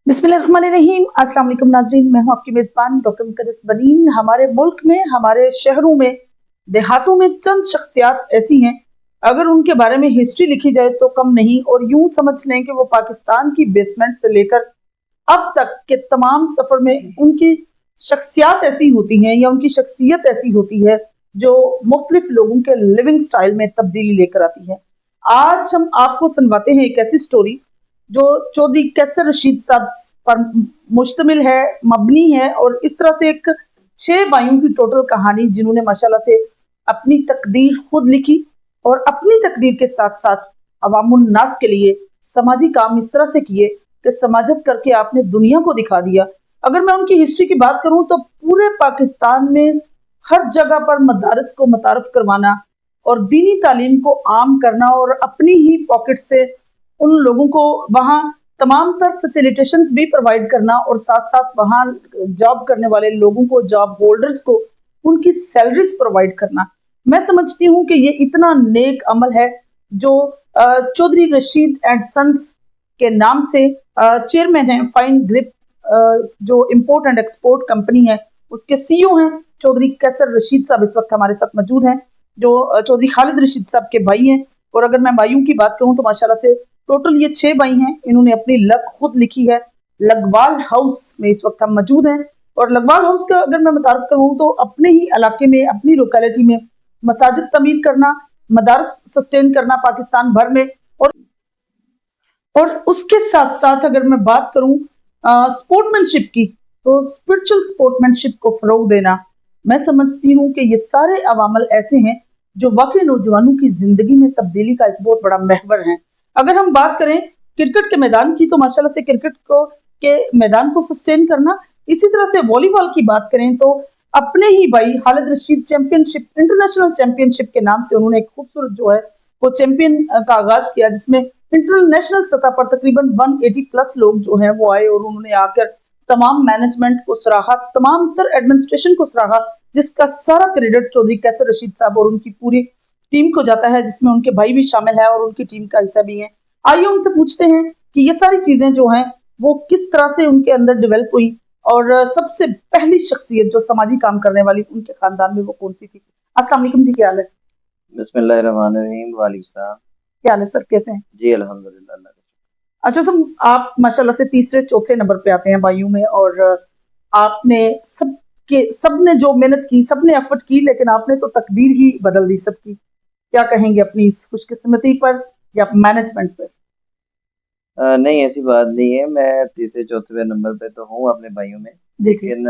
बिस्मिल्लाहिर्रहमानिर्रहीम। अस्सलाम वालेकुम नाज़रीन, मैं हूं आपकी मेज़बान डॉक्टर मुक़द्दस बनीन। हमारे मुल्क में, हमारे शहरों में, देहातों में चंद शख्सियात ऐसी हैं, अगर उनके बारे में हिस्ट्री लिखी जाए तो कम नहीं, और यूं समझ लें कि वो पाकिस्तान की बेसमेंट से लेकर अब तक के तमाम सफ़र में उनकी शख्सियात ऐसी होती हैं या उनकी शख्सियत ऐसी होती है जो मुख्तलिफ लोगों के लिविंग स्टाइल में तब्दीली लेकर आती है। आज हम आपको सुनवाते हैं एक ऐसी स्टोरी जो चौधरी कैसर रशीद साहब पर मुश्तमिल है, मबनी है, और इस तरह से एक 6 भाइयों की टोटल कहानी जिन्होंने माशाल्लाह से अपनी तकदीर खुद लिखी और अपनी तकदीर के साथ साथ अवामुन नास के लिए समाजी काम इस तरह से किए कि समाजत करके आपने दुनिया को दिखा दिया। अगर मैं उनकी हिस्ट्री की बात करूं तो पूरे पाकिस्तान में हर जगह पर मदारस को मुतारफ करवाना और दीनी तालीम को आम करना और अपनी ही पॉकेट से उन लोगों को वहाँ तमाम तर फैसिलिटेशंस भी प्रोवाइड करना और साथ साथ वहाँ जॉब करने वाले लोगों को, जॉब होल्डर्स को उनकी सैलरीज प्रोवाइड करना। मैं समझती हूँ कि ये इतना नेक अमल है जो चौधरी रशीद एंड सन्स के नाम से चेयरमैन है फाइन ग्रिप जो इंपोर्ट एंड एक्सपोर्ट कंपनी है, उसके सीईओ हैं चौधरी कैसर रशीद साहब इस वक्त हमारे साथ मौजूद हैं, जो चौधरी खालिद रशीद साहब के भाई हैं। और अगर मैं भाइयों की बात करूं तो माशाल्लाह से टोटल ये 6 भाई हैं। इन्होंने अपनी लक खुद लिखी है। लकवाल हाउस में इस वक्त हम मौजूद हैं, और लकवाल हाउस का अगर मैं मुतारफ करूं तो अपने ही इलाके में, अपनी लोकेलिटी में मसाजिद तमीर करना, मदारस सस्टेन करना पाकिस्तान भर में, और اور उसके साथ साथ अगर मैं बात करूं स्पोर्टमैनशिप की, तो स्पिरिचुअल स्पोर्टमैनशिप को फरोग देना, मैं समझती हूँ कि ये सारे अवामल ऐसे हैं जो वाकई नौजवानों की जिंदगी में तब्दीली का एक बहुत बड़ा महवर है। अगर हम बात करें क्रिकेट के मैदान की, तो माशाल्लाह से क्रिकेट को के मैदान को सस्टेन करना, इसी तरह से वॉलीबॉल की बात करें तो अपने ही भाई Khalid Rashid championship, international championship के नाम से उन्होंने एक खूबसूरत जो है वो चैंपियन का आगाज किया, जिसमें इंटरनेशनल सतह पर तकरीबन 180 प्लस लोग जो हैं वो आए और उन्होंने आकर तमाम मैनेजमेंट को सराहा, तमाम तर एडमिनिस्ट्रेशन को सराहा, जिसका सारा क्रेडिट चौधरी कैसर रशीद साहब और उनकी पूरी टीम को जाता है, जिसमें उनके भाई भी शामिल है और उनकी टीम का हिस्सा भी है। आइए उनसे पूछते हैं कि ये सारी चीजें जो हैं वो किस तरह से उनके अंदर डेवलप हुई, और सबसे पहली शख्सियत जो समाजी काम करने वाली उनके खानदान में वो कौन सी थी। अस्सलाम वालेकुम जी, क्या हाल है? बिस्मिल्लाहिर्रहमानिर्रहीम। वालेकुम सलाम। क्या हाल है सर, कैसे हैं? जी अल्हम्दुलिल्लाह, अल्लाह का अच्छा सर, आप माशाल्लाह से तीसरे चौथे नंबर पे आते हैं भाइयों में, और आपने सबने जो मेहनत की, सबने एफर्ट की, लेकिन आपने तो तकदीर ही बदल दी सबकी। क्या कहेंगे अपनी इस खुशकिस्मती पर या मैनेजमेंट पर? नहीं, ऐसी बात नहीं है। मैं तीसरे चौथे नंबर पे तो हूँ अपने भाइयों में, जी जी। लेकिन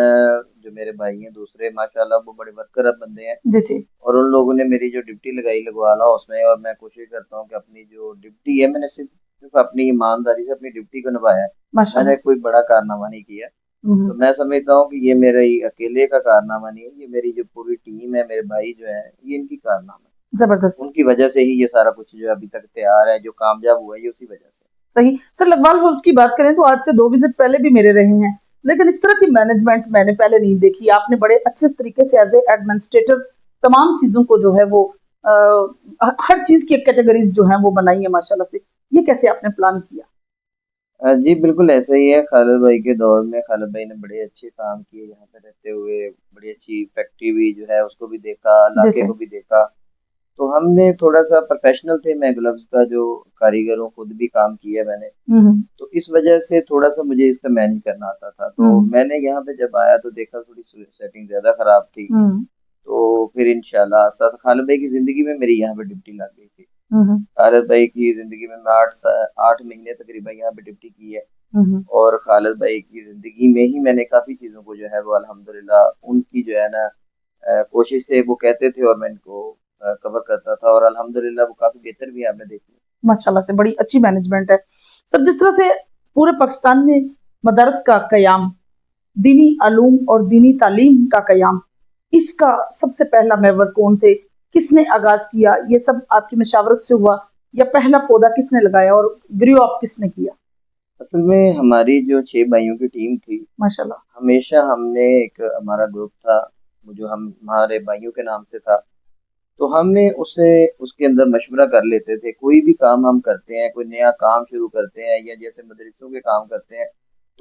जो मेरे भाई हैं दूसरे माशाल्लाह वो बड़े वर्कर बंदे हैं, जी जी। और उन लोगों ने मेरी जो ड्यूटी लगाई लगवा ला उसमें, और मैं कोशिश करता हूँ कि अपनी जो ड्यूटी है मैंने सिर्फ सिर्फ अपनी ईमानदारी से अपनी ड्यूटी को निभाया है। मैंने माशाल्लाह। कोई बड़ा कारनामा नहीं किया। हम्म। तो मैं समझता हूँ कि ये मेरे ही अकेले का कारनामा नहीं है, ये मेरी जो पूरी टीम है, मेरे भाई जो है, ये इनकी कारनामा है। जबरदस्त। उनकी वजह से ही ये सारा कुछ जो अभी तक तैयार है, जो कामयाब हुआ है, ये उसी वजह से। सही सर, लकवाल हाउस की बात करें तो आज से 2 विजिट पहले भी मेरे रहे हैं, लेकिन इस तरह की मैनेजमेंट मैंने पहले नहीं देखी। आपने बड़े अच्छे तरीके से एज ए एडमिनिस्ट्रेटर तमाम चीजों को जो है वो आ, हर चीज की कैटेगरीज जो है वो बनाई है माशाल्लाह से। ये कैसे आपने प्लान किया? जी बिल्कुल ऐसा ही है। खालिद भाई के दौर में खालिद भाई ने बड़े अच्छे काम किए यहाँ पे रहते हुए। बड़ी अच्छी फैक्ट्री भी जो है उसको भी देखा, जी इलाके जी। को भी देखा। तो हमने थोड़ा सा प्रोफेशनल थे, मैं ग्लव्स का जो कारीगर हूँ खुद भी काम किया मैंने। हम्म। तो इस वजह से थोड़ा सा मुझे इसका मैनेज करना आता था। तो हम्म। मैंने यहाँ पे जब आया तो देखा थोड़ी सेटिंग ज्यादा खराब थी। हम्म। तो फिर इंशाल्लाह आस्ता आस्ता खालिद भाई की जिंदगी में मेरी यहाँ पे ड्यूटी लग गई थी। हम्म। खालिद भाई की जिंदगी में मैं 8 महीने तकरीबन यहाँ पे ड्यूटी की है। हम्म। और खालिद भाई की ज़िंदगी में ही मैंने काफ़ी चीज़ों को जो है वो अल्हम्दुलिल्लाह उनकी जो है ना कोशिश से वो कहते थे और मैं इनको कवर करता था, और अल्हम्दुलिल्लाह वो काफ़ी बेहतर भी है, आपने देखी। माशाल्लाह से बड़ी अच्छी मैनेजमेंट है सर। जिस तरह से पूरे पाकिस्तान में मदरस का कयाम, दीनी आलूम और दीनी तालीम का कयाम, इसका सबसे पहला महवर कौन थे? किसने आगाज किया? ये सब आपकी मशावरत से हुआ या पहला पौधा किसने लगाया और ग्रो अप किसने किया? असल में हमारी जो 6 भाइयों की टीम थी, माशाल्लाह। हमेशा हमने एक हमारा ग्रुप था, वो जो हम हमारे भाइयों के नाम से था। तो हमें उसे उसके अंदर मशवरा कर लेते थे। कोई भी काम हम करते हैं, कोई नया काम शुरू करते हैं या जैसे मदरसों के काम करते हैं,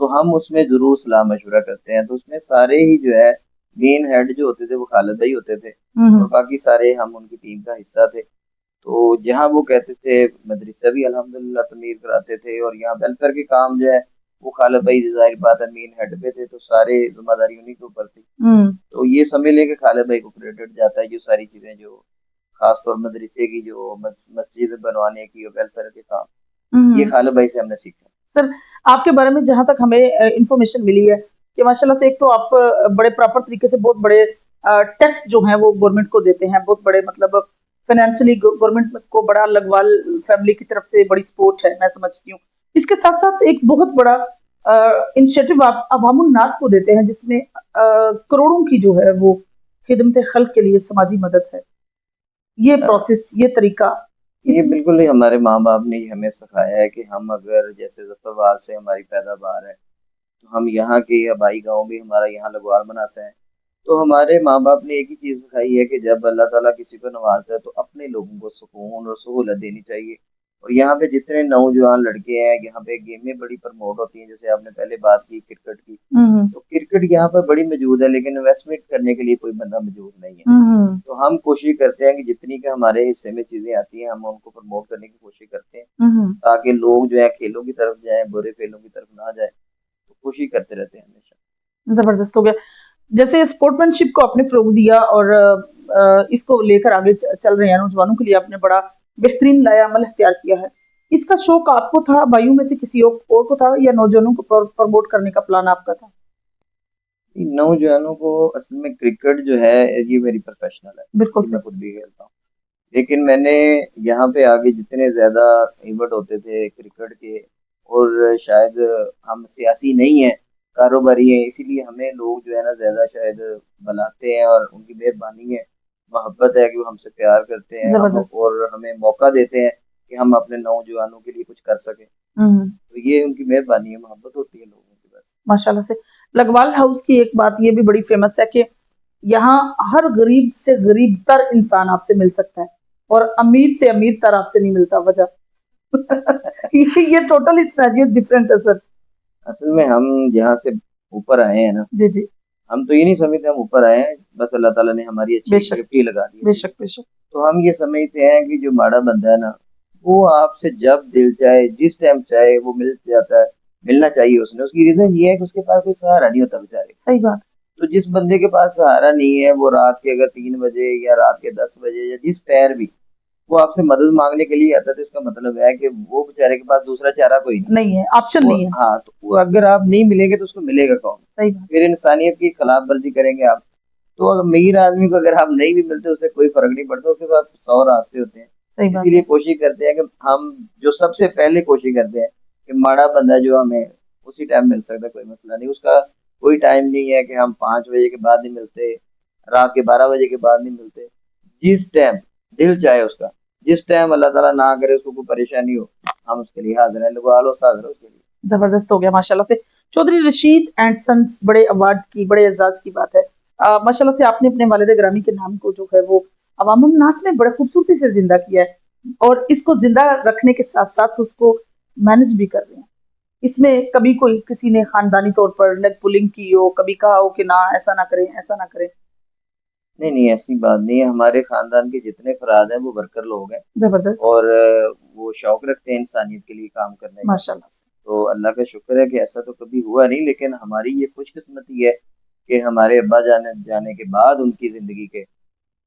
तो हम उसमें ज़रूर सलाह मशवरा करते हैं। तो उसमें सारे ही जो है मेन हेड जो होते थे वो खालिद भाई होते थे, और बाकी सारे हम उनकी टीम का हिस्सा थे। तो जहाँ वो कहते थे मदरसा भी अल्हम्दुलिल्लाह तमीर कराते थे, और यहाँ वेलफेयर के काम जो है वो खालिद भाई जाहिर बात है मेन हेड पे थे, तो सारे जिम्मेदारी उन्हीं के ऊपर थी। हम्म। तो ये समझ लें कि खालिद भाई को क्रेडिट जाता है जो सारी चीज़ें, जो खासतौर मदरसे की जो मस्जिद बनवाने की और वेलफेयर के काम, ये हम्म। खालिद भाई से हमने सीखा। सर, आपके बारे में जहां तक हमें इंफॉर्मेशन मिली है कि माशाल्लाह से एक तो आप बड़े प्रॉपर तरीके से बहुत बड़े टैक्स जो हैं वो गवर्नमेंट को देते हैं, बहुत बड़े मतलब फाइनेंशियली गवर्नमेंट को बड़ा लगवाल फैमिली की तरफ से बड़ी सपोर्ट है, मैं समझती हूँ। इसके साथ साथ एक बहुत बड़ा इनिशिएटिव आप अवामुन नास को देते हैं, जिसमें करोड़ों की जो है वो खिदमत खल्क के लिए समाजी मदद है। ये अ, प्रोसेस, ये तरीका, ये इस बिल्कुल ही हमारे माँ बाप ने ही हमें सिखाया है कि हम अगर जैसे जफरवाल से हमारी पैदावार है, तो हम यहाँ के आबाई गांव भी हमारा यहाँ लगवार मनासा है। तो हमारे माँ बाप ने एक ही चीज़ सिखाई है कि जब अल्लाह ताला किसी को नवाजता है तो अपने लोगों को सुकून और सहूलत देनी चाहिए। और यहाँ पे जितने नौजवान लड़के हैं, यहाँ पे गेमें बड़ी प्रमोट होती हैं, जैसे आपने पहले बात की क्रिकेट की। हम्म। तो क्रिकेट यहाँ पर बड़ी मौजूद है, लेकिन इन्वेस्टमेंट करने के लिए कोई बंदा मौजूद नहीं है। हम्म। तो हम कोशिश करते हैं कि जितनी के हमारे हिस्से में चीज़ें आती हैं हम उनको प्रमोट करने की कोशिश करते हैं, हम्म। ताकि लोग जो है खेलों की तरफ जाएं, बुरे खेलों की तरफ ना जाए। तो कोशिश करते रहते हैं हमेशा। जबरदस्त हो गया। जैसे स्पोर्ट्समैनशिप को आपने फरोग दिया और इसको लेकर आगे चल रहे हैं, नौजवानों के लिए आपने बड़ा बेहतरीन लाया अमल इख्तियार किया है। اس کا شوق آپ کو تھا، بھائیوں میں سے کسی اور کو تھا، یا نوجوانوں کو پروموٹ کرنے کا پلان آپ کا تھا؟ نوجوانوں کو اصل میں کرکٹ جو ہے یہ میری پروفیشنل ہے، بالکل یہ میں صحیح. خود بھی کھیلتا ہوں، لیکن میں نے یہاں پہ آگے جتنے زیادہ ایونٹ ہوتے تھے کرکٹ کے، اور شاید ہم سیاسی نہیں ہیں، کاروباری ہیں، اسی لیے ہمیں لوگ جو ہے نا زیادہ شاید بلاتے ہیں، اور ان کی مہربانی ہے، محبت ہے کہ وہ ہم سے پیار کرتے ہیں، زبردست. اور ہمیں موقع دیتے ہیں کہ ہم اپنے نوجوانوں کے لیے کچھ کر سکیں، تو یہ ان کی مہربانی ہے، محبت ہوتی ہے لوگوں کی بس. ماشاء اللہ سے. لگوال ہاؤس کی ایک بات یہ بھی بڑی فیمس ہے کہ یہاں ہر غریب سے غریب تر انسان آپ سے مل سکتا ہے، اور امیر سے امیر تر آپ سے نہیں ملتا. وجہ یہ ٹوٹلی سیناریو ڈفرینٹ ہے سر. اصل میں ہم جہاں سے اوپر آئے ہیں نا، جی جی، ہم تو یہ نہیں سمجھتے ہم اوپر آئے ہیں، بس اللہ تعالیٰ نے ہماری بے اچھی شک گرفتی لگا دی بے ہے، شک بے شک. تو ہم یہ سمجھتے ہیں کہ جو ماڑا بندہ ہے نا، وہ آپ سے جب دل چاہے جس ٹائم چاہے وہ مل جاتا ہے، ملنا چاہیے. اس کی ریزن یہ ہے کہ اس کے پاس کوئی سہارا نہیں ہوتا بیچارے. صحیح بات. تو جس بندے کے پاس سہارا نہیں ہے، وہ رات کے اگر 3 بجے یا رات کے 10 بجے یا جس پیر بھی وہ آپ سے مدد مانگنے کے لیے آتا ہے، تو اس کا مطلب ہے کہ وہ بیچارے کے پاس دوسرا چارہ کوئی نہیں ہے، آپشن نہیں ہے. ہاں، تو وہ اگر آپ نہیں ملیں گے تو اس کو ملے گا کون؟ صحیح بات. پھر انسانیت کی خلاف ورزی کریں گے آپ. تو امیر آدمی کو اگر آپ نہیں بھی ملتے، اسے کوئی فرق نہیں پڑتا، اس کے پاس 100 راستے ہوتے ہیں. صحیح بات اسی لیے ہے. کوشش کرتے ہیں کہ ہم جو سب سے پہلے کوشش کرتے ہیں کہ ماڑا بندہ جو ہمیں اسی ٹائم مل سکتا ہے، کوئی مسئلہ نہیں، اس کا کوئی ٹائم نہیں ہے کہ ہم 5 بجے کے بعد نہیں ملتے، رات کے 12 بجے کے بعد نہیں ملتے. جس ٹائم دل چاہے اس کا، جس ٹائم اللہ تعالیٰ نہ کرے اس کو کوئی پریشانی ہو، ہم اس کے لیے حاضر ہیں. لگوا لو حاضر اس کے لیے. زبردست ہو گیا ماشاء اللہ سے. چودھری رشید اینڈ سنس بڑے ایوارڈ کی، بڑے اعزاز کی بات ہے. ماشاء اللہ سے آپ نے اپنے والد گرامی کے نام کو جو ہے وہ عوام الناس میں بڑے خوبصورتی سے زندہ کیا ہے، اور اس کو زندہ رکھنے کے ساتھ ساتھ اس کو مینج بھی کر رہے ہیں. اس میں کبھی کوئی کسی نے خاندانی طور پر لیگ پولنگ کی ہو، کبھی کہا ہو کہ نہ ایسا نہ کریں ایسا نہ کریں؟ نہیں ایسی بات نہیں ہے. ہمارے خاندان کے جتنے افراد ہیں وہ ورکر لوگ ہیں، زبردست. اور وہ شوق رکھتے ہیں انسانیت کے لیے کام کرنے کا. ماشاء اللہ سے. تو اللہ کا شکر ہے کہ ایسا تو کبھی ہوا نہیں، لیکن ہماری یہ خوش قسمتی ہے کہ ہمارے ابا جانے کے بعد ان کی زندگی کے،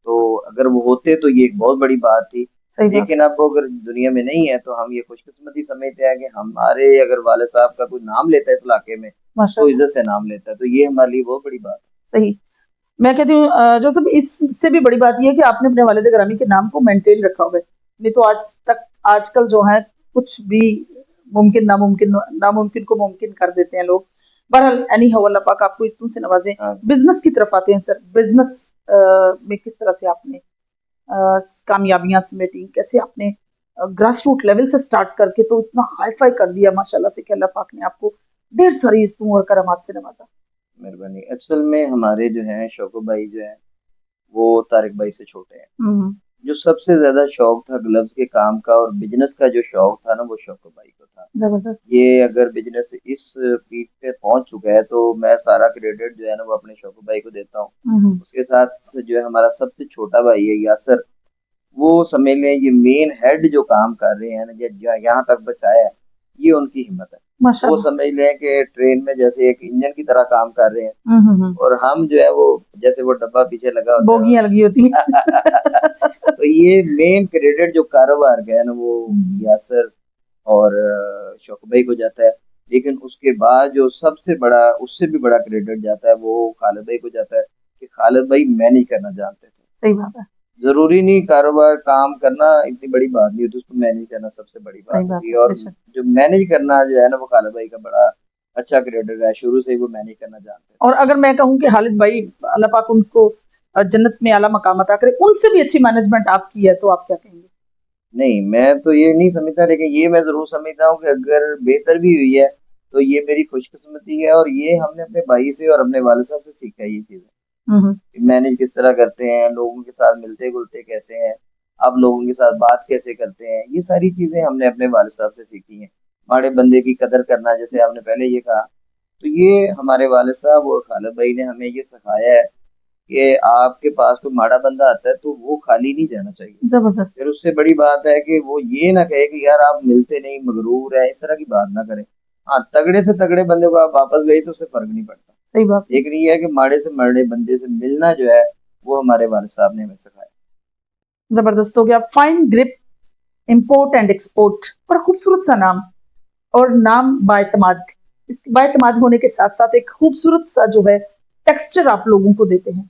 تو اگر وہ ہوتے تو یہ ایک بہت بڑی بات تھی. صحیح بات. لیکن اب وہ اگر دنیا میں نہیں ہے تو ہم یہ خوش قسمتی سمجھتے ہیں کہ ہمارے اگر والد صاحب کا کوئی نام لیتا ہے اس علاقے میں ماشاء تو اللہ. عزت سے نام لیتا ہے، تو یہ ہمارے لیے بہت بڑی بات ہے. صحیح. میں کہتی ہوں جوسف، اس سے بھی بڑی بات یہ ہے کہ آپ نے اپنے والد گرامی کے نام کو مینٹین رکھا ہوا ہے. نہیں تو آج کل جو ہے کچھ بھی ناممکن کو ممکن کر دیتے ہیں لوگ. بہرحال اینی ہو، اللہ پاک آپ کو اس سے نوازیں. بزنس کی طرف آتے ہیں سر. بزنس میں کس طرح سے آپ نے کامیابیاں سمیٹی، کیسے آپ نے گراس روٹ لیول سے سٹارٹ کر کے تو اتنا ہائی فائی کر دیا ماشاءاللہ سے کہ اللہ پاک نے آپ کو ڈھیر ساری عزتوں اور کرامات سے نوازا؟ مہربانی. اصل میں ہمارے جو ہیں شوکو بھائی جو ہیں وہ طارق بھائی سے چھوٹے ہیں. جو سب سے زیادہ شوق تھا گلوز کے کام کا اور بزنس کا جو شوق تھا نا، وہ شوکو بھائی کو تھا. زبردست. یہ اگر بزنس اس پیک پہ پہنچ چکا ہے تو میں سارا کریڈٹ جو ہے نا وہ اپنے شوکو بھائی کو دیتا ہوں. اس کے ساتھ جو ہے ہمارا سب سے چھوٹا بھائی ہے یاسر، وہ سمجھ لیں یہ مین ہیڈ جو کام کر رہے ہیں نا، یہاں تک بچایا ہے، یہ ان کی ہمت ہے. وہ سمجھ لیں کہ ٹرین میں جیسے ایک انجن کی طرح کام کر رہے ہیں، اور ہم جو ہے وہ جیسے وہ ڈبہ پیچھے لگا ہوتا ہے، بوگیاں لگی ہوتی ہیں. تو یہ مین کریڈٹ جو کاروبار کا ہے نا وہ یاسر اور شوکو بھائی کو جاتا ہے. لیکن اس کے بعد جو سب سے بڑا، اس سے بھی بڑا کریڈٹ جاتا ہے وہ خالد بھائی کو جاتا ہے، کہ خالد بھائی مینج کرنا جانتے تھے. صحیح بات ہے. ضروری نہیں کاروبار کام کرنا اتنی بڑی بات نہیں ہوتی، اس کو مینج کرنا سب سے بڑی بات ہوتی ہے. اور جو مینج کرنا جو ہے نا وہ خالد بھائی کا بڑا اچھا کریڈٹ ہے، شروع سے ہی وہ مینج کرنا جانتے ہیں. اور اگر میں کہوں کہ خالد بھائی اللہ پاک ان کو جنت میں اعلیٰ مقام عطا کرے، ان سے بھی اچھی مینجمنٹ آپ کی ہے، تو آپ کیا کہیں گے؟ نہیں میں تو یہ نہیں سمجھتا، لیکن یہ میں ضرور سمجھتا ہوں کہ اگر بہتر بھی ہوئی ہے تو یہ میری خوش قسمتی ہے، اور یہ ہم نے اپنے بھائی سے اور اپنے والد صاحب سے سیکھا ہے. یہ چیزیں مینج کس طرح کرتے ہیں، لوگوں کے ساتھ ملتے گلتے کیسے ہیں، آپ لوگوں کے ساتھ بات کیسے کرتے ہیں، یہ ساری چیزیں ہم نے اپنے والد صاحب سے سیکھی ہیں. ماڑے بندے کی قدر کرنا، جیسے آپ نے پہلے یہ کہا، تو یہ ہمارے والد صاحب اور خالد بھائی نے ہمیں یہ سکھایا ہے کہ آپ کے پاس کوئی ماڑا بندہ آتا ہے تو وہ خالی نہیں جانا چاہیے. زبردست. پھر اس سے بڑی بات ہے کہ وہ یہ نہ کہے کہ یار آپ ملتے نہیں، مغرور ہے، اس طرح کی بات نہ کریں. ہاں، تگڑے سے تگڑے بندے کو آپ واپس گئے تو اس سے فرق نہیں پڑتا. صحیح بات. لیکن یہ ہے کہ ماڑے سے ماڑے بندے سے ملنا جو ہے وہ ہمارے والد صاحب نے ہمیں سکھایا. زبردست ہو گیا. Fine grip import and export, बड़ा खूबसूरत सा नाम, और नाम बाएतमाद। इस बाएतमाद होने के साथ साथ एक खूबसूरत सा जो है टेक्सचर आप लोगों को देते हैं।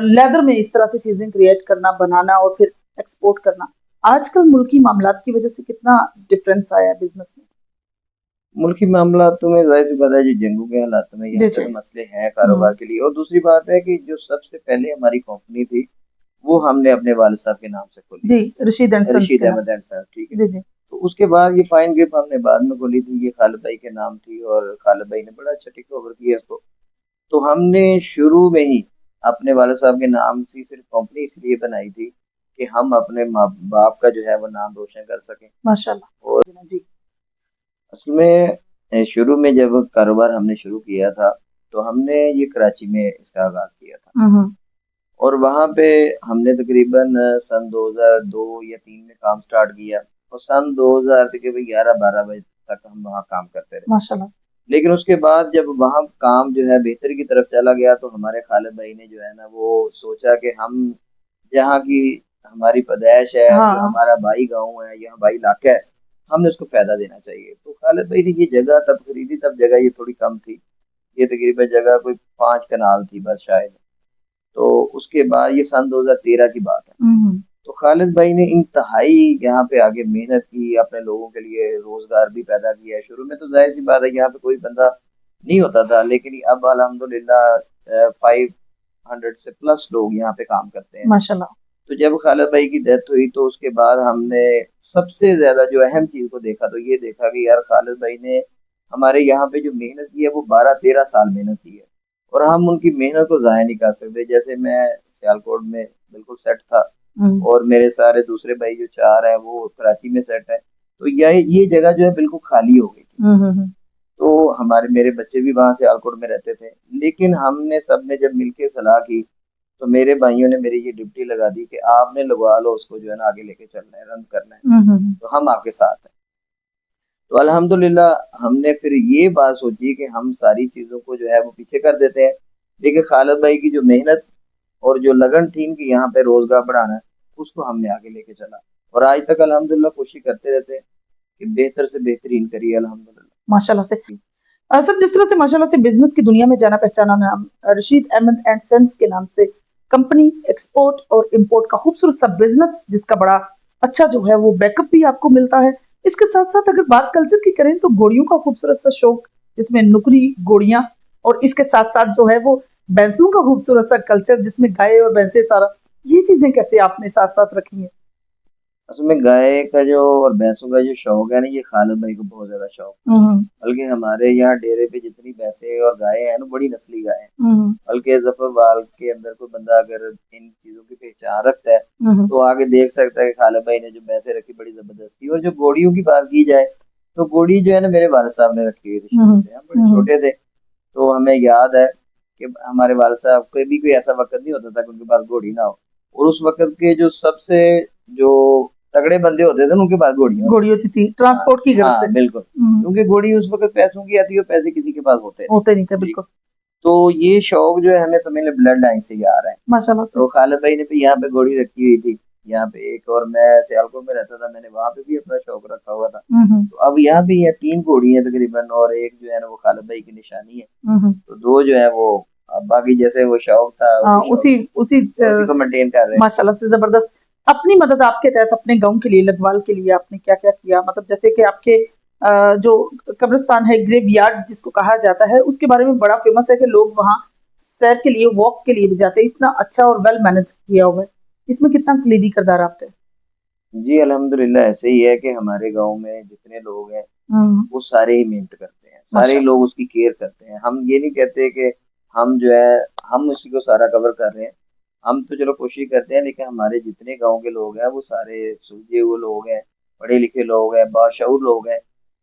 लेदर में इस तरह से चीजें क्रिएट करना, बनाना और फिर एक्सपोर्ट करना, आजकल मुल्की मामलात की वजह से कितना डिफरेंस आया है बिजनेस में। मुल्की मामला तो में जाहिर सी बात है जी, जंगों के हालात में जी यहाँ जी। पे तो मसले हैं कारोबार के लिए। और दूसरी बात है कि जो सबसे पहले हमारी कंपनी थी वो हमने अपने वालिद साहब के नाम से खोली जी, थी, रशीद एंड सन्स रशीद के नाम। अहमद एंड साहब, ठीक है। जी जी। तो उसके बाद ये फाइन ग्रिप हमने बाद में खोली थी, ये खालिद भाई के नाम थी और खालिद भाई ने बड़ा अच्छा टेक ओवर किया इसको। तो हमने शुरू में ही अपने वालिद साहब के नाम से सिर्फ कंपनी इसलिए बनाई थी कि हम अपने माँ बाप का जो है वो नाम रोशन कर सकें। माशाल्लाह। और जी। असल में शुरू में जब कारोबार हमने शुरू किया था तो हमने ये कराची में इसका आगाज किया था, हम्म। और वहाँ पे हमने तकरीबन सन 2002 या 3 में काम स्टार्ट किया, और सन 2000 तकरीबन 11-12 बजे तक हम वहाँ काम करते रहे। माशाल्लाह। लेकिन उसके बाद जब वहाँ काम जो है बेहतरी की तरफ चला गया तो हमारे खालिद भाई ने जो है ना वो सोचा कि हम जहाँ की हमारी पैदाइश है, जो हाँ। हमारा भाई गांव है, यहाँ भाई इलाका है, हमने उसको फायदा देना चाहिए। तो खालिद भाई ने ये जगह तब खरीदी, तब जगह ये थोड़ी कम थी, ये तकरीबन जगह कोई 5 कनाल थी बस शायद। तो उसके बाद ये सन 2013 की बात है। हम्म। तो खालिद भाई ने इंतहाई यहाँ पे आगे मेहनत की, अपने लोगों के लिए रोजगार भी पैदा किया। शुरू में तो जाहिर सी बात है यहाँ पे कोई बंदा नहीं होता था, लेकिन अब अल्हम्दुलिल्लाह 500 से प्लस लोग यहाँ पे काम करते हैं। माशाल्लाह। तो जब खालिद भाई की डेथ हुई तो उसके बाद हमने सबसे ज्यादा जो अहम चीज को देखा तो ये देखा कि यार खालिद भाई ने हमारे यहाँ पे जो मेहनत की है वो 12-13 साल मेहनत की है, और हम उनकी मेहनत को जाया नहीं कर सकते। जैसे मैं सियालकोट में बिल्कुल सेट था, हम्म और मेरे सारे दूसरे भाई जो 4 हैं वो कराची में सेट है, तो ये जगह जो है बिल्कुल खाली हो गई थी। हम्म। तो हमारे मेरे बच्चे भी वहां सियालकोट में रहते थे, लेकिन हमने सबने जब मिलके सलाह की तो मेरे भाइयों ने मेरी ये ड्यूटी लगा दी कि आपने लगवा लो उसको, जो है ना आगे लेके चलना है, रन करना है, हम्म। तो हम आपके साथ हैं। तो अल्हम्दुलिल्लाह हमने फिर ये बात सोची कि हम सारी चीज़ों को जो है वो पीछे कर देते हैं, लेकिन खालिद भाई की जो मेहनत और जो लगन थी कि यहाँ पे रोजगार बढ़ाना है, उसको हमने आगे लेके चला, और आज तक अल्हम्दुलिल्लाह कोशिश करते रहते हैं कि बेहतर से बेहतरीन करिए अल्हम्दुलिल्लाह। माशाल्लाह से। सर, जिस तरह से माशाल्लाह से बिजनेस की दुनिया में जाना पहचाना नाम रशीद अहमद एंड सन्स के नाम से कंपनी, एक्सपोर्ट और इंपोर्ट का खूबसूरत सा बिजनेस, जिसका बड़ा अच्छा जो है वो बैकअप भी आपको मिलता है। इसके साथ साथ अगर बात कल्चर की करें तो घोड़ियों का खूबसूरत सा शौक, जिसमें नुकरी घोड़ियां, और इसके साथ साथ जो है वो भैंसों का खूबसूरत सा कल्चर, जिसमें गाय और भैंसे सारा, ये चीजें कैसे आपने साथ साथ रखी हैं। असल में गाय का जो और भैंसों का जो शौक है ना, ये खालिद भाई को बहुत ज्यादा शौक है। हम्म बल्कि हमारे यहाँ डेरे पे जितनी भैंसे और गाय है ना, बड़ी नस्ली गाय है। हम्म बल्कि जफरवाल के अंदर कोई बंदा अगर इन चीजों की पहचान रखता है हम्म तो आगे देख सकता है कि खालिद भाई ने जो भैंसे रखी बड़ी जबरदस्ती। और जो घोड़ियों की बात की जाए तो घोड़ी जो है ना मेरे वालिद साहब ने रखी हुई थी शुरू हम्म से, हम बड़े छोटे थे तो हमें याद है कि हमारे वालिद साहब कभी कोई ऐसा वक्त नहीं होता था कि उनके पास घोड़ी ना हो। और उस वक्त के जो सबसे जो तगड़े बंदे होते थे ना, उनके पास घोड़ियां होती घोड़ी थी। होती थी हाँ, ट्रांसपोर्ट की गर्ज से। हाँ बिल्कुल, क्योंकि घोड़ी उस वक्त पैसों की आती है और पैसे किसी के पास होते नहीं। होते नहीं थे ठीक। बिल्कुल। तो ये शौक जो है हमें समझ ले ब्लड लाइन से ही आ रहा है। माशाल्लाह से। तो खालिद भाई ने भी यहाँ पे घोड़ी रखी हुई थी यहाँ पे एक, और मैं सियालकोट में रहता था, मैंने वहां पे भी अपना शौक रखा हुआ था। हम्म तो अब यहाँ भी है 3 घोड़ी है तकरीबन, और एक जो है ना वो खालिद भाई की निशानी है। हम्म। तो 2 जो है वो अब बाकी जैसे वो शौक था हाँ, उसी शौक उसी उसी उसी को मेंटेन कर रहे हैं। माशाल्लाह से जबरदस्त। अपनी मदद आपके तहत अपने गांव के लिए, लखवाल के लिए आपने क्या क्या किया, मतलब जैसे कि आपके जो कब्रिस्तान है, ग्रेव यार्ड जिसको कहा जाता है, उसके बारे में बड़ा फेमस है कि लोग वहाँ सैर के लिए, वॉक के लिए भी जाते हैं। इतना अच्छा और वेल मैनेज किया हुआ है, इसमें कितना कलीदी किरदार आपका है। जी अल्हम्दुलिल्लाह ऐसे ही है कि हमारे गांव में जितने लोग हैं वो सारे ही मेहनत करते हैं, सारे ही माशा लोग उसकी केयर करते हैं। हम ये नहीं कहते कि हम जो है हम उसी को सारा कवर कर रहे हैं, हम तो चलो कोशिश करते हैं, लेकिन हमारे जितने गांव के लोग हैं वो सारे सूझे हुए लोग हैं, पढ़े लिखे लोग हैं, बाशऊर लोग हैं।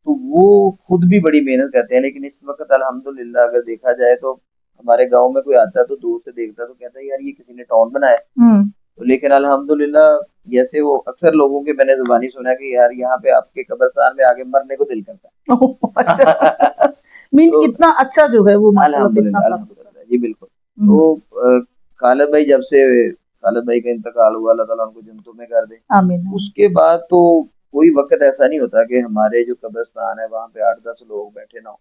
तो वो खुद भी बड़ी मेहनत करते हैं। लेकिन इस वक्त अल्हम्दुलिल्लाह अगर देखा जाए तो हमारे गांव में कोई आता है तो दूर से देखता है तो कहता है यार ये किसी ने टाउन बनाया है। तो लेकिन अल्हम्दुलिल्लाह जैसे वो अक्सर लोगों के मैंने जुबानी सुना कि यार यहाँ पे आपके कब्रिस्तान में आगे मरने को दिल करता अच्छा। है। मीन तो इतना अच्छा जो है वो माशाल्लाह से, इतना अल्हम्दुलिल्लाह साफ सुथरा। अल्हम्दुलिल्लाह जी बिल्कुल। तो खालिद भाई जब से खालिद भाई का इंतकाल हुआ, अल्लाह ताला उनको जन्नतों में कर दे। आमीन। उसके बाद तो کوئی وقت ایسا نہیں ہوتا کہ ہمارے جو قبرستان ہے وہاں پہ 8-10 لوگ بیٹھے نہ ہوں،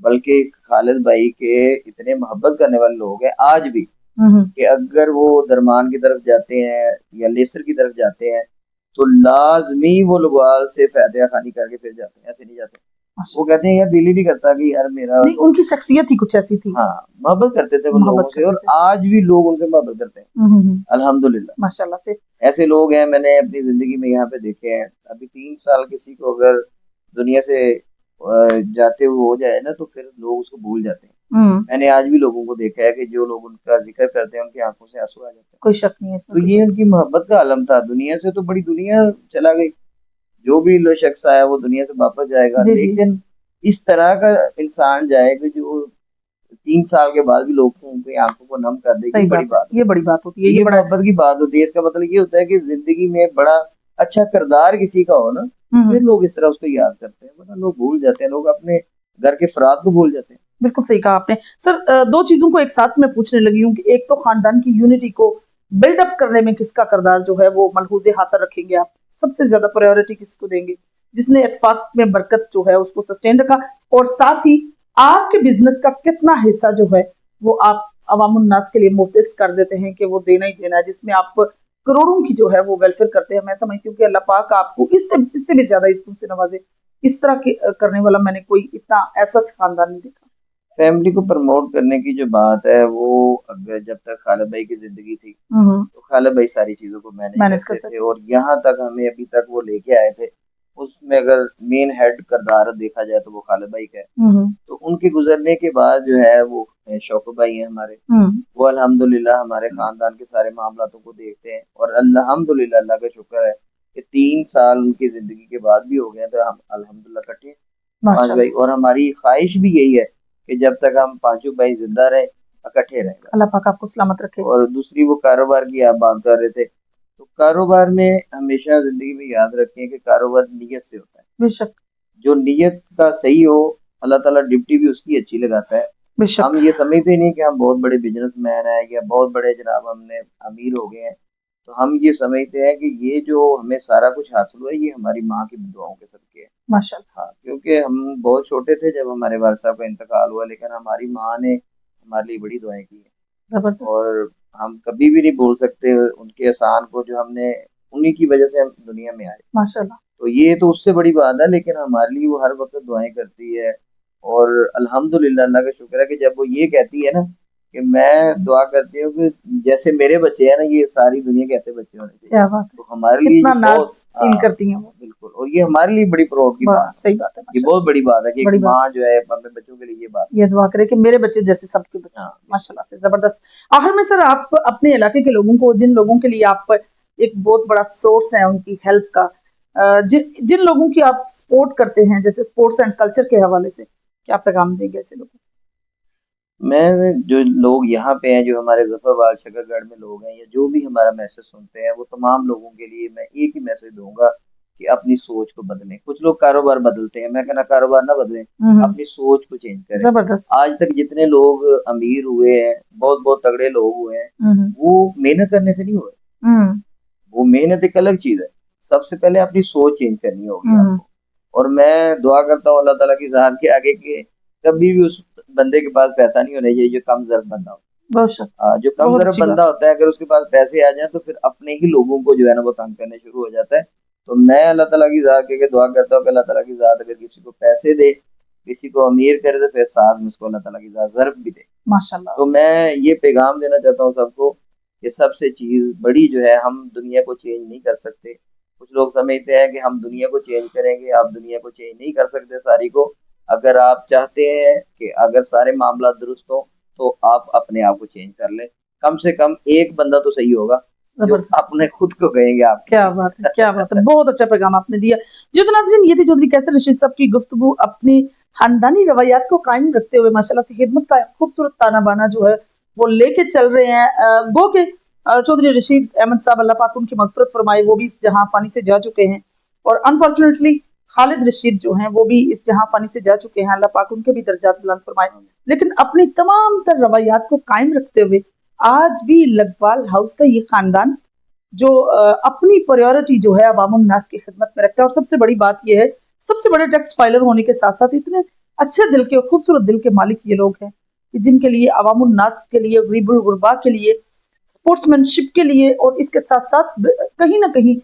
بلکہ خالد بھائی کے اتنے محبت کرنے والے لوگ ہیں آج بھی کہ اگر وہ درمان کی طرف جاتے ہیں یا لیسر کی طرف جاتے ہیں تو لازمی وہ لگوال سے فاتحہ خوانی کر کے پھر جاتے ہیں، ایسے نہیں جاتے. وہ کہتے ہیں یار دل ہی نہیں کرتا کہ یار میرا، نہیں ان کی شخصیت ہی کچھ ایسی تھی. ہاں محبت کرتے تھے وہ لوگوں سے، اور آج بھی لوگ ان سے محبت کرتے ہیں الحمدللہ. ماشاءاللہ سے ایسے لوگ ہیں میں نے اپنی زندگی میں یہاں پہ دیکھے ہیں. ابھی 3 سال کسی کو اگر دنیا سے جاتے ہوئے ہو جائے نا تو پھر لوگ اس کو بھول جاتے ہیں. میں نے آج بھی لوگوں کو دیکھا ہے کہ جو لوگ ان کا ذکر کرتے ہیں ان کی آنکھوں سے آنسو آ جاتے ہیں. کوئی شک نہیں ہے اس میں. تو یہ ان کی محبت کا عالم تھا. دنیا سے تو بڑی دنیا چلا گئی، جو بھی شخص آیا وہ دنیا سے واپس جائے گا، لیکن اس طرح کا انسان جائے گا جو 3 سال کے بعد بھی لوگوں کی آنکھوں کو نم کر دے. یہ بڑی بات، یہ بڑی بات ہوتی ہے، یہ محبت کی بات ہوتی ہے. اس کا مطلب یہ ہوتا ہے کہ زندگی میں بڑا اچھا کردار کسی کا ہو نا پھر لوگ اس طرح اس کو یاد کرتے ہیں، ورنہ لوگ بھول جاتے ہیں، لوگ اپنے گھر کے افراد کو بھول جاتے ہیں. بالکل صحیح کہا آپ نے. سر 2 چیزوں کو ایک ساتھ میں پوچھنے لگی ہوں کہ ایک تو خاندان کی یونٹی کو بلڈ اپ کرنے میں کس کا کردار جو ہے وہ ملحوظ خاطر رکھیں گے آپ؟ سب سے زیادہ پرائیورٹی کس کو دیں گے جس نے اتفاق میں برکت جو ہے اس کو سسٹین رکھا؟ اور ساتھ ہی آپ کے بزنس کا کتنا حصہ جو ہے وہ آپ عوام الناس کے لیے مختص کر دیتے ہیں کہ وہ دینا ہی دینا ہے، جس میں آپ کروڑوں کی جو ہے وہ ویلفیئر کرتے ہیں؟ میں سمجھتی ہوں کہ اللہ پاک آپ کو اس سے بھی زیادہ اس سے نوازے. اس طرح کے کرنے والا میں نے کوئی اتنا ایسا خاندان نہیں دیکھا. فیملی کو پروموٹ کرنے کی جو بات ہے وہ اگر جب تک خالد بھائی کی زندگی تھی تو خالد بھائی ساری چیزوں کو مینج کرتے تھے، اور یہاں تک ہمیں ابھی تک وہ لے کے آئے تھے. اس میں اگر مین ہیڈ کردار دیکھا جائے تو وہ خالد بھائی کا ہے. تو ان کے گزرنے کے بعد جو ہے وہ شوکت بھائی ہیں ہمارے، وہ الحمدللہ ہمارے خاندان کے سارے معاملاتوں کو دیکھتے ہیں، اور الحمدللہ اللہ کا شکر ہے کہ 3 سال ان کی زندگی کے بعد بھی ہو گئے تو ہم الحمدللہ اکٹھے ہیں 5 بھائی. اور ہماری خواہش بھی یہی ہے کہ جب تک ہم 5 بھائی زندہ رہے اکٹھے رہیں گا. اللہ پاک آپ کو سلامت رکھے. اور دوسری وہ کاروبار کی آپ بات کر رہے تھے، تو کاروبار میں ہمیشہ زندگی میں یاد رکھیں کہ کاروبار نیت سے ہوتا ہے. بے شک جو نیت کا صحیح ہو اللہ تعالیٰ ڈپٹی بھی اس کی اچھی لگاتا ہے. ہم یہ سمجھتے نہیں کہ ہم بہت بڑے بزنس مین ہیں یا بہت بڑے جناب ہم نے امیر ہو گئے ہیں، تو ہم یہ سمجھتے ہیں کہ یہ جو ہمیں سارا کچھ حاصل ہوا ہے یہ ہماری ماں کی دعاؤں کے صدقے ہے. ماشاءاللہ. ہاں کیونکہ ہم بہت چھوٹے تھے جب ہمارے والد صاحب کا انتقال ہوا، لیکن ہماری ماں نے ہمارے لیے بڑی دعائیں کی ہیں، اور ہم کبھی بھی نہیں بھول سکتے ان کے احسان کو جو ہم نے انہی کی وجہ سے ہم دنیا میں آئے. ماشاءاللہ. تو یہ تو اس سے بڑی بات ہے، لیکن ہمارے لیے وہ ہر وقت دعائیں کرتی ہے. اور الحمدللہ اللہ کا شکر ہے کہ جب وہ یہ کہتی ہے نا کہ میں دعا کرتی ہوں کہ جیسے میرے بچے ہیں نا یہ ساری دنیا کے ایسے بچے ہونے چاہیے. تو ہمارے لیے یہ بہت کرتی ہیں بالکل، اور یہ ہمارے لیے بڑی پراؤڈ کی بات. صحیح بات ہے. یہ بہت بڑی بات ہے کہ ایک ماں جو ہے اپنے بچوں کے لیے یہ دعا کرے کہ میرے بچے جیسے سب کے بچے. ماشاءاللہ سے زبردست. آخر میں سر آپ اپنے علاقے کے لوگوں کو، جن لوگوں کے لیے آپ ایک بہت بڑا سورس ہے ان کی ہیلپ کا، جن لوگوں کی آپ سپورٹ کرتے ہیں جیسے سپورٹس اینڈ کلچر کے حوالے سے، کیا پیغام دیں گے ایسے لوگوں کو؟ میں جو لوگ یہاں پہ ہیں، جو ہمارے ظفر بال شکر گڑھ میں لوگ ہیں یا جو بھی ہمارا میسج سنتے ہیں، وہ تمام لوگوں کے لیے میں ایک ہی میسج دوں گا کہ اپنی سوچ کو بدلیں. کچھ لوگ کاروبار بدلتے ہیں، میں کہنا کاروبار نہ بدلیں، اپنی سوچ کو چینج کریں. زبردست. آج تک جتنے لوگ امیر ہوئے ہیں، بہت بہت تگڑے لوگ ہوئے ہیں، وہ محنت کرنے سے نہیں ہوئے. وہ محنت ایک الگ چیز ہے. سب سے پہلے اپنی سوچ چینج کرنی ہوگی آپ کو. اور میں دعا کرتا ہوں اللہ تعالیٰ کی ذات کے آگے کہ کبھی بھی اس بندے کے پاس پیسہ نہیں ہونا چاہیے جو کم ضرب بندہ ہو. جو کم ضرب بندہ ہوتا ہے اگر اس کے پاس پیسے آ جائیں تو پھر اپنے ہی لوگوں کو جو ہے نا وہ تنگ کرنے شروع ہو جاتا ہے. تو میں اللہ تعالیٰ کی ذات کے دعا کرتا ہوں کہ اللہ تعالیٰ کی ذات اگر کسی کو پیسے دے، کسی کو امیر کرے، تو پھر ساتھ میں اس کو اللہ تعالیٰ کی ذات ضرب بھی دے. ماشاءاللہ. تو میں یہ پیغام دینا چاہتا ہوں سب کو کہ سب سے چیز بڑی جو ہے، ہم دنیا کو چینج نہیں کر سکتے. کچھ لوگ سمجھتے ہیں کہ ہم دنیا کو چینج کریں گے. آپ دنیا کو چینج نہیں کر سکتے ساری کو. اگر آپ چاہتے ہیں کہ اگر سارے معاملات درست ہوں تو آپ اپنے آپ کو چینج کر لیں. کم سے کم ایک بندہ تو صحیح ہوگا جو اپنے خود کو کہیں گے آپ. کیا بات ہے، کیا بات ہے. بہت اچھا پیغام آپ نے دیا. جو ناظرین، یہ تھی چودھری قیصر رشید صاحب کی گفتگو اپنی خاندانی روایات کو قائم رکھتے ہوئے ماشاءاللہ سے خدمت کا خوبصورت تانا بانا جو ہے وہ لے کے چل رہے ہیں. گو کہ چودھری رشید احمد صاحب اللہ پاک ان کی مغفرت فرمائے، وہ بھی اس جہاں فانی سے جا چکے ہیں. اور انفارچونیٹلی خالد رشید جو ہیں وہ بھی اس جہاں فانی سے جا چکے ہیں، اللہ پاک ان کے بھی درجات بلند فرمائے. لیکن اپنی تمام تر روایات کو قائم رکھتے ہوئے آج بھی لکھپال ہاؤس کا یہ خاندان जो अपनी प्रायोरिटी जो है अवाम उन्नास की खिदमत में रखता है। और सबसे बड़ी बात यह है, सबसे बड़े टैक्स फाइलर होने के साथ साथ इतने अच्छे दिल के, खूबसूरत दिल के मालिक ये लोग हैं कि जिनके लिए अवाम उन्नास के लिए, गरीबुल गुरबा के लिए, स्पोर्ट्समैनशिप के लिए, और इसके साथ साथ कहीं ना कहीं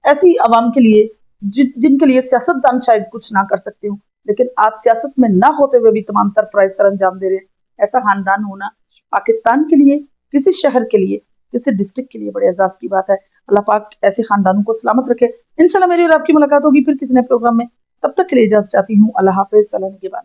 ऐसी आवाम के लिए जिनके लिए सियासतदान शायद कुछ ना कर सकते हो, लेकिन आप सियासत में ना होते हुए भी तमाम तर फराइज सर अंजाम दे रहे हैं। ऐसा खानदान होना पाकिस्तान के लिए, किसी शहर के लिए, किसी डिस्ट्रिक्ट के लिए बड़े एजाज की बात है। अल्लाह पाक ऐसे खानदानों को सलामत रखे। इंशाल्लाह मेरी और आपकी मुलाकात होगी फिर किसी नए प्रोग्राम में। तब तक के लिए इजाजत चाहती हूँ। अल्लाह हाफिज। सलाम के बाद।